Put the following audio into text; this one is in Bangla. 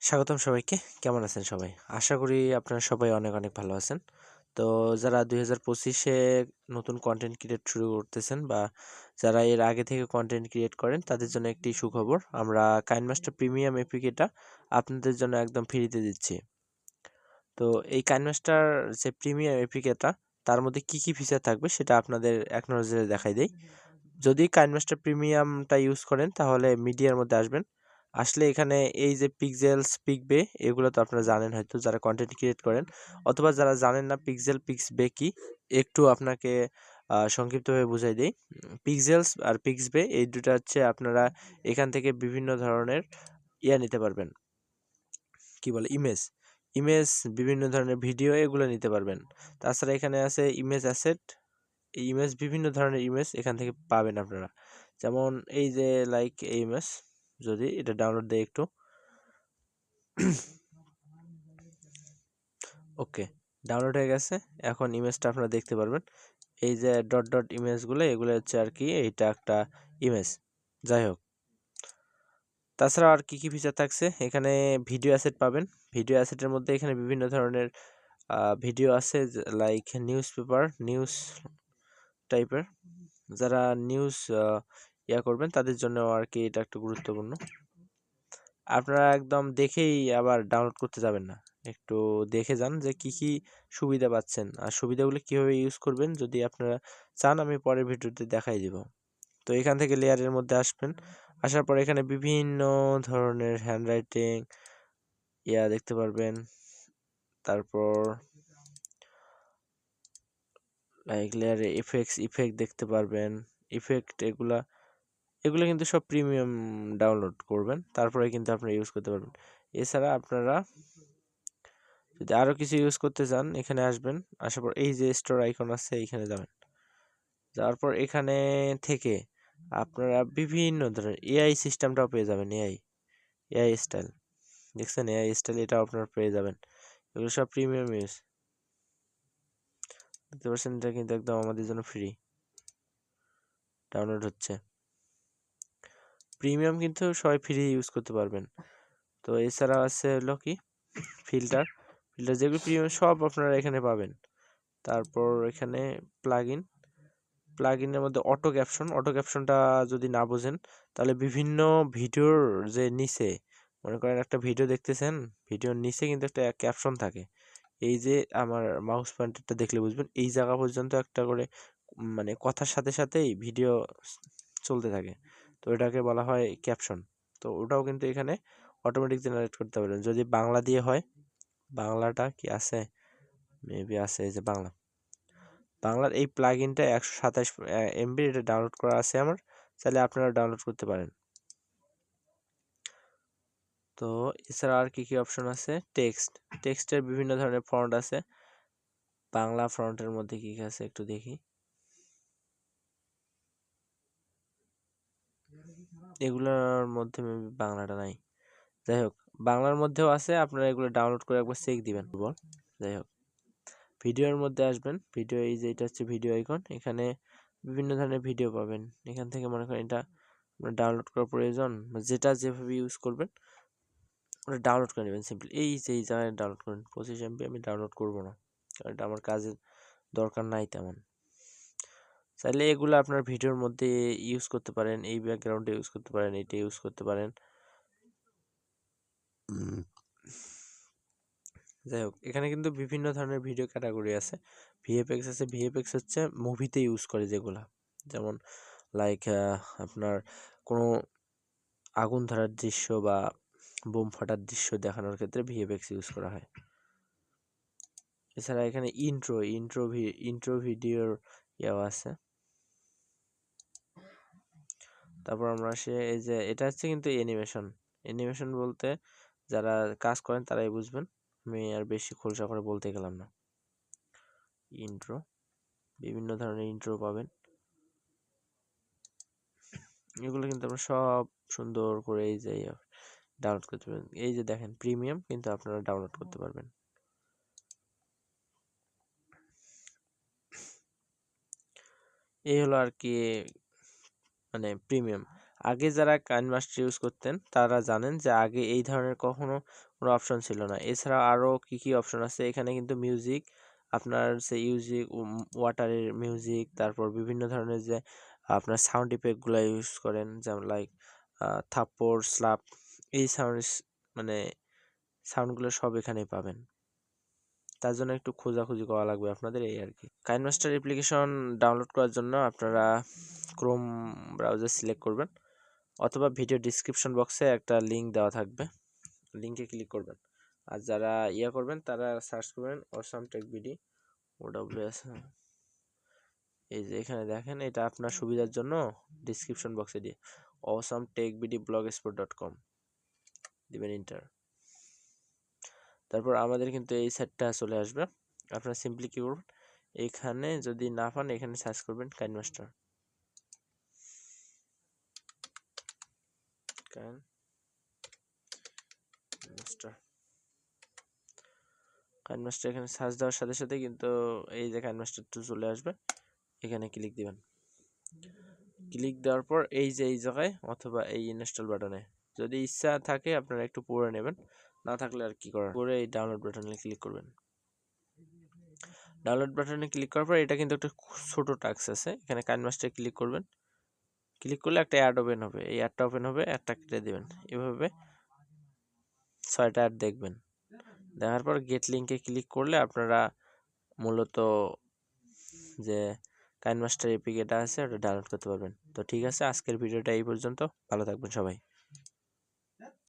স্বাগতম সবাইকে। কেমন আছেন সবাই? আশা করি আপনারা সবাই অনেক অনেক ভালো আছেন। তো যারা 2025-এ নতুন কন্টেন্ট ক্রিয়েট শুরু করতেছেন বা যারা এর আগে থেকে কন্টেন্ট ক্রিয়েট করেন তাদের জন্য একটি সুখবর। আমরা কাইনমাস্টার প্রিমিয়াম এপিকেটা আপনাদের জন্য একদম ফ্রিতে দিচ্ছি। তো এই কাইনমাস্টার যে প্রিমিয়াম এপিকেটা তার মধ্যে কি কি ফিচার থাকবে সেটা আপনাদের এক নজরে দেখাই দেই। যদি কাইনমাস্টার প্রিমিয়ামটা ইউজ করেন তাহলে মিডিয়ার মধ্যে আসবেন। আসলে এখানে এই যে পিক্সেলস, পিকবে এগুলো তো আপনারা জানেন হয়তো যারা কন্টেন্ট ক্রিয়েট করেন, অথবা যারা জানেন না পিক্সেল, পিক্সবে কি, একটু আপনাকে সংক্ষিপ্তভাবে বুঝাই দিই। পিক্সেলস আর পিক্সবে এই দুটো হচ্ছে আপনারা এখান থেকে বিভিন্ন ধরনের নিতে পারবেন, কি বলে, ইমেজ, বিভিন্ন ধরনের ভিডিও এগুলো নিতে পারবেন। তাছাড়া এখানে আছে ইমেজ অ্যাসেট, এই ইমেজ বিভিন্ন ধরনের ইমেজ এখান থেকে পাবেন আপনারা। যেমন এই যে লাইক এই ইমেজ, যদি এটা ডাউনলোড দেয় একটু, ওকে, ডাউনলোড হয়ে গেছে। এখন ইমেজটা আপনারা দেখতে পারবেন। এই যে ডট ডট ইমেজগুলো, এগুলো হচ্ছে আর কি, এইটা একটা ইমেজ। যাই হোক, তাছাড়া আর কি কি ফিচার থাকছে এখানে, ভিডিও অ্যাসেট পাবেন। ভিডিও অ্যাসেটের মধ্যে এখানে বিভিন্ন ধরনের ভিডিও আছে, লাইক নিউজ পেপার, নিউজ টাইপের। যারা নিউজ করবেন তাদের জন্য আর কি এটা একটা গুরুত্বপূর্ণ। আপনারা একদম দেখেই আবার ডাউনলোড করতে যাবেন না, একটু দেখে যান যে কি কি সুবিধা পাচ্ছেন আর সুবিধাগুলো কিভাবে ইউজ করবেন। যদি আপনারা চান আমি পরের ভিডিওতে দেখাই দিব। তো এখান থেকে লেয়ারের মধ্যে আসবেন, আসার পর এখানে বিভিন্ন ধরনের হ্যান্ডরাইটিং দেখতে পারবেন। তারপর লাইক লেয়ারে ইফেক্ট দেখতে পারবেন। ইফেক্ট এগুলা এগুলো কিন্তু সব প্রিমিয়াম ডাউনলোড করবেন, তারপরে কিন্তু আপনারা ইউজ করতে পারবেন। এছাড়া আপনারা যদি আরো কিছু ইউজ করতে চান এখানে আসবেন, আসার পর এই যে স্টোর আইকন আছে এইখানে যাবেন। যাওয়ার পর এখানে থেকে আপনারা বিভিন্ন ধরনের এআই সিস্টেমটাও পেয়ে যাবেন। এআই স্টাইল, দেখছেন? এআই স্টাইল এটাও আপনারা পেয়ে যাবেন। এগুলো সব প্রিমিয়াম ইউজ, দেখতে পাচ্ছেন? এটা কিন্তু একদম আমাদের জন্য ফ্রি ডাউনলোড হচ্ছে। প্রিমিয়াম কিন্তু সবাই ফ্রি ইউজ করতে পারবেন। তো এছাড়া আছে হলো কি ফিল্টার, যেগুলো প্রিমিয়াম সব আপনারা এখানে পাবেন। তারপর এখানে প্লাগইনের মধ্যে অটো ক্যাপশনটা যদি না বোঝেন তাহলে বিভিন্ন ভিডিওর যে নিচে, মনে করেন একটা ভিডিও দেখতেছেন, ভিডিওর নিচে কিন্তু একটা ক্যাপশন থাকে। এই যে আমার মাউস পয়েন্টারটা দেখলে বুঝবেন, এই জায়গা পর্যন্ত একটা করে মানে কথার সাথে সাথেই ভিডিও চলতে থাকে। তো এটাকে বলা হয় ক্যাপশন। তো ওটাও কিন্তু এখানে অটোমেটিক জেনারেট করতে পারেন যদি বাংলা দিয়ে হয়। বাংলাটা কি আছে? মেবি আছে, এই যে বাংলার এই প্লাগইনটা 127 এমবি, এটা ডাউনলোড করা আছে আমার, চাইলে আপনারা ডাউনলোড করতে পারেন। তো এছাড়া আর কি কি অপশন আছে, টেক্সটের বিভিন্ন ধরনের ফন্ট আছে। বাংলা ফন্টের মধ্যে কি কি আছে একটু দেখি, এগুলোর মধ্যে মেবি বাংলাটা নাই। যাই হোক, বাংলার মধ্যেও আছে, আপনারা এগুলো ডাউনলোড করে একবার চেক দিবেন। যাই হোক, ভিডিওর মধ্যে আসবেন। ভিডিও, এই যে এটা হচ্ছে ভিডিও আইকন, এখানে বিভিন্ন ধরনের ভিডিও পাবেন। এখান থেকে মনে করেন এটা ডাউনলোড করার প্রয়োজন, যেটা যেভাবে ইউজ করবেন ওটা ডাউনলোড করে নেবেন সিম্পলি। এই যে এই জায়গায় ডাউনলোড করেন 25 এমবি, আমি ডাউনলোড করব না কারণ এটা আমার কাজের দরকার নাই তেমন। চাইলে এগুলো আপনার ভিডিওর মধ্যে ইউজ করতে পারেন, এই ব্যাকগ্রাউন্ডে ইউজ করতে পারেন, এটা ইউজ করতে পারেন। যাই হোক, এখানে কিন্তু বিভিন্ন ধরনের ভিডিও ক্যাটাগরি আছে। ভিএফএক্স আছে, ভিএফএক্স হচ্ছে মুভিতে ইউজ করে যেগুলা, যেমন লাইক আপনার কোনো আগুন ধরার দৃশ্য বা বোম ফাটার দৃশ্য দেখানোর ক্ষেত্রে ভিএফএক্স ইউজ করা হয়। এছাড়া এখানে ইন্ট্রো ভিডিওর আছে। তারপর আমরা আসি, এই যে এটা হচ্ছে কিন্তু অ্যানিমেশন বলতে যারা কাজ করেন তারাই বুঝবেন, আমি আর বেশি খোলসা করে বলতে গেলাম না। ইন্ট্রো, বিভিন্ন ধরনের ইন্ট্রো পাবেন। এগুলো কিন্তু আমরা সব সুন্দর করে এই যে ডাউনলোড করতে পারবেন। এই যে দেখেন প্রিমিয়াম, কিন্তু আপনারা ডাউনলোড করতে পারবেন। এই হলো আর কি মানে প্রিমিয়াম। আগে যারা কাইনমাস্টার ইউজ করতেন তারা জানেন যে আগে এই ধরনের কখনো কোনো অপশন ছিল না। এছাড়া আরও কি কি অপশন আছে এখানে, কিন্তু মিউজিক, আপনার সে মিউজিক, ওয়াটারের মিউজিক, তারপর বিভিন্ন ধরনের যে আপনার সাউন্ড ইফেক্টগুলো ইউজ করেন, যেমন লাইক থাপ্পড়, স্লাপ, এই সাউন্ড, মানে সাউন্ডগুলো সব এখানেই পাবেন। তার জন্য একটু খোঁজাখুঁজি করা লাগবে আপনাদের, এই আর কি। কাইনমাস্টার অ্যাপ্লিকেশন ডাউনলোড করার জন্য আপনারা ক্রোম ব্রাউজার সিলেক্ট করবেন, অথবা ভিডিও ডিসক্রিপশন বক্সে একটা লিঙ্ক দেওয়া থাকবে, লিঙ্কে ক্লিক করবেন। আর যারা করবেন তারা সার্চ করবেন অসাম টেক বিডি, OWS, এই যে এখানে দেখেন, এটা আপনার সুবিধার জন্য ডিসক্রিপশন বক্সে দিয়ে অসাম টেক বিডি blogspot.com দিবেন, ইন্টার। তারপর আমাদের কিন্তু এই সেটটা চলে আসবে। আপনারা সিম্পলি কি করবেন, এখানে যদি না পান এখানে সার্চ করবেন কাইনমাস্টার, কাইনমাস্টার এখানে সার্চ দেওয়ার সাথে সাথে কিন্তু এই যে কাইনমাস্টারটা চলে আসবে, এখানে ক্লিক দিবেন। ক্লিক দেওয়ার পর এই যে এই জায়গায় অথবা এই ইনস্টল বাটনে যদি ইচ্ছা থাকে আপনারা একটু পড়ে নেবেন, না থাকলে আর কি করার, পরে এই ডাউনলোড বাটনে ক্লিক করবেন। ডাউনলোড বাটনে ক্লিক করার পর এটা কিন্তু একটা ছোট টাস্ক আছে, এখানে কাইনমাস্টারে ক্লিক করবেন। ক্লিক করলে একটা অ্যাড ওপেন হবে, এই অ্যাডটা ওপেন হবে, অ্যাডটা কেটে দেবেন। এভাবে 6টা অ্যাড দেখবেন। দেখার পর গেট লিঙ্কে ক্লিক করলে আপনারা মূলত যে কাইনমাস্টার এপিকে এটা আছে ওটা ডাউনলোড করতে পারবেন। তো ঠিক আছে, আজকের ভিডিওটা এই পর্যন্ত। ভালো থাকবেন সবাই।